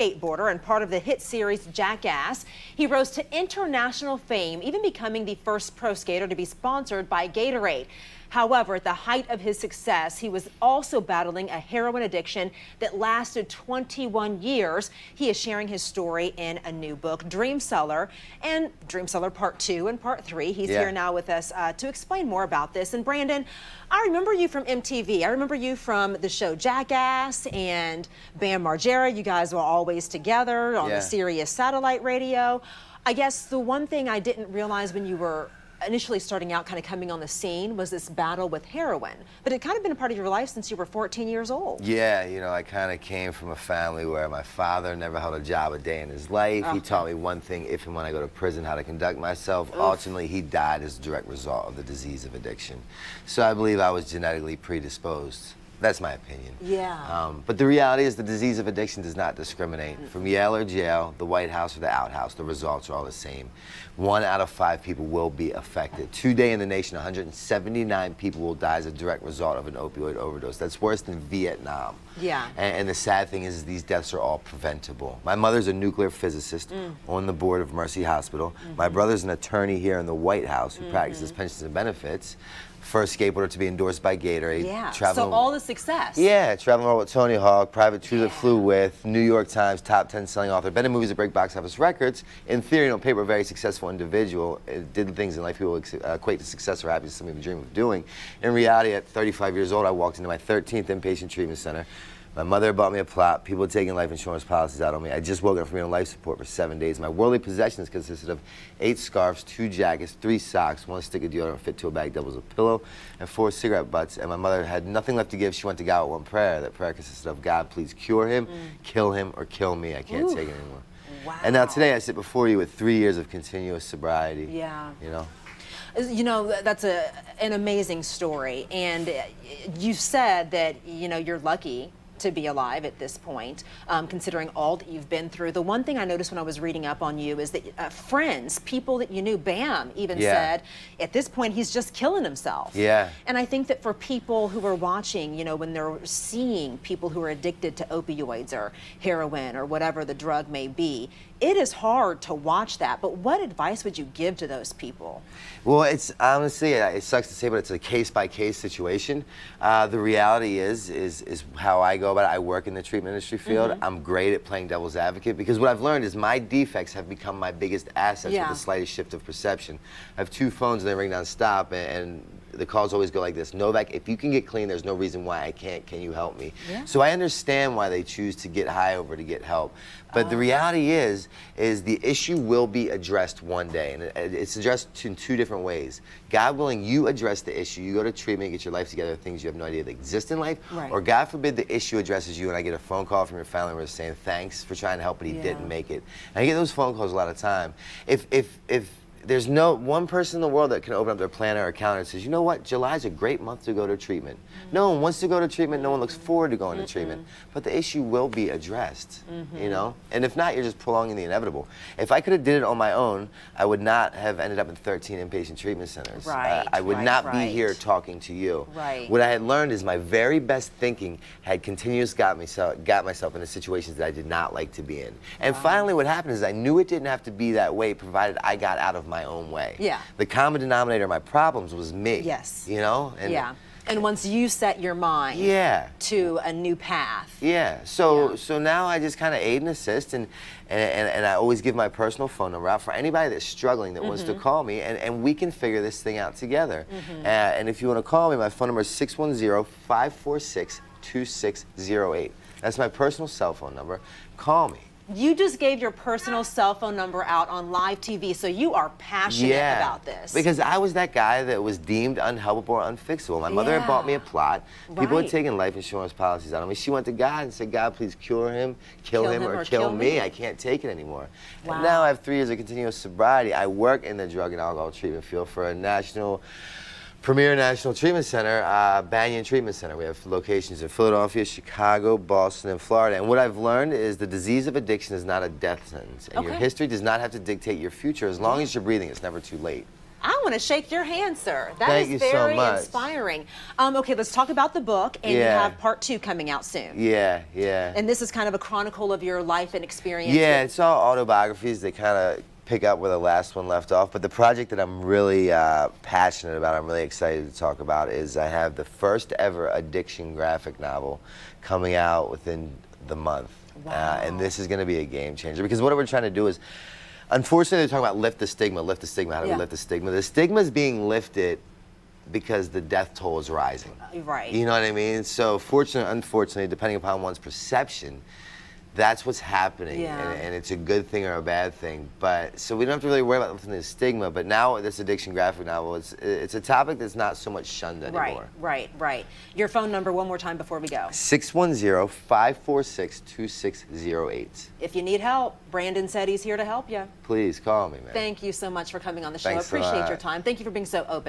skateboarder and part of the hit series Jackass. He rose to international fame, even becoming the first pro skater to be sponsored by Gatorade. However, at the height of his success, he was also battling a heroin addiction that lasted 21 years. He is sharing his story in a new book, Dream Seller, and Dream Seller Part 2 and Part 3. He's here now with us to explain more about this. And Brandon, I remember you from MTV. I remember you from the show Jackass and Bam Margera. You guys were always together on the Sirius satellite radio. I guess the one thing I didn't realize when you were initially starting out, kind of coming on the scene, was this battle with heroin. But it kind of been a part of your life since you were 14 years old. Yeah, you know, I kind of came from a family where my father never held a job a day in his life. He taught me one thing, if and when I go to prison, how to conduct myself. Ultimately, he died as a direct result of the disease of addiction. So I believe I was genetically predisposed. That's my opinion. Yeah. But the reality is the disease of addiction does not discriminate. From Yale or jail, the White House or the outhouse, the results are all the same. 1 out of 5 people will be affected. Today in the nation, 179 people will die as a direct result of an opioid overdose. That's worse than Vietnam. Yeah. And the sad thing is these deaths are all preventable. My mother's a nuclear physicist on the board of Mercy Hospital. My brother's an attorney here in the White House who practices pensions and benefits. First skateboarder to be endorsed by Gatorade. Yeah, so all the success. Yeah, traveling around with Tony Hawk, private tour that flew with, New York Times, top 10 selling author, been in movies that break box office records. In theory, on paper, a very successful individual. Did things in life people equate to success or happiness, something we dream of doing. In reality, at 35 years old, I walked into my 13th inpatient treatment center. My mother bought me a plot. People had taken life insurance policies out on me. I just woke up from being on life support for 7 days. My worldly possessions consisted of 8 scarves, 2 jackets, 3 socks, 1 stick of deodorant fit to a bag, doubles a pillow, and 4 cigarette butts. And my mother had nothing left to give. She went to God with one prayer. That prayer consisted of, God, please cure him, kill him, or kill me. I can't take it anymore. Wow. And now today I sit before you with 3 years of continuous sobriety. Yeah. You know? You know, that's an amazing story. And you said that, you know, you're lucky to be alive at this point, considering all that you've been through. The one thing I noticed when I was reading up on you is that friends, people that you knew, Bam even said, at this point, he's just killing himself. Yeah. And I think that for people who are watching, you know, when they're seeing people who are addicted to opioids or heroin or whatever the drug may be, it is hard to watch that. But what advice would you give to those people? Well, it's honestly, it sucks to say, but it's a case-by-case situation. The reality is how I go about it. I work in the treatment industry field. I'm great at playing devil's advocate because what I've learned is my defects have become my biggest assets with the slightest shift of perception. I have 2 phones and they ring non-stop, and the calls always go like this: Novak, if you can get clean, there's no reason why I can't. Can you help me? So I understand why they choose to get high over to get help. But the reality is the issue will be addressed one day, and it's addressed in 2 different ways. God willing, you address the issue, you go to treatment, get your life together, things you have no idea that exist in life, or God forbid the issue addresses you and I get a phone call from your family member saying thanks for trying to help, but he didn't make it. And I get those phone calls a lot of time. If there's no one person in the world that can open up their planner or calendar and says, you know what, July's a great month to go to treatment. No one wants to go to treatment, no one looks forward to going to treatment, but the issue will be addressed, you know? And if not, you're just prolonging the inevitable. If I could have did it on my own, I would not have ended up in 13 inpatient treatment centers. I would not be here talking to you. What I had learned is my very best thinking had continuously got myself into situations that I did not like to be in. And finally what happened is I knew it didn't have to be that way provided I got out of my own way. The common denominator of my problems was me. You know? And and once you set your mind to a new path. So now I just kind of aid and assist, and I always give my personal phone number out for anybody that's struggling that wants to call me, and we can figure this thing out together. And if you want to call me, my phone number is 610-546-2608. That's my personal cell phone number. Call me. You just gave your personal cell phone number out on live TV, so you are passionate about this. Because I was that guy that was deemed unhelpable or unfixable. My mother had bought me a plot. People had taken life insurance policies out on me. She went to God and said, God, please cure him, kill him, or kill me. I can't take it anymore. And now I have 3 years of continuous sobriety. I work in the drug and alcohol treatment field for a premier national treatment center, Banyan Treatment Center. We have locations in Philadelphia, Chicago, Boston, and Florida. And what I've learned is the disease of addiction is not a death sentence. And your history does not have to dictate your future. As long as you're breathing, it's never too late. I want to shake your hand, sir. That Thank is you so very much. inspiring. Okay, let's talk about the book, and you Yeah. have part 2 coming out soon. Yeah, yeah. And this is kind of a chronicle of your life and experience. Yeah, it's all autobiographies. They kind of pick up where the last one left off. But the project that I'm really passionate about, I'm really excited to talk about, is I have the first ever addiction graphic novel coming out within the month. Wow. And this is going to be a game changer, because what we're trying to do is, unfortunately, they're talking about lift the stigma, how do we lift the stigma? The stigma is being lifted because the death toll is rising. Right. You know what I mean? So fortunately, unfortunately, depending upon one's perception, that's what's happening, Yeah. and it's a good thing or a bad thing. But so we don't have to really worry about lifting the stigma. But now this addiction graphic novel, it's a topic that's not so much shunned anymore. Right. Your phone number one more time before we go. 610-546-2608. If you need help, Brandon said he's here to help you. Please call me, man. Thank you so much for coming on the show. Thanks a I appreciate lot. your time. Thank you for being so open.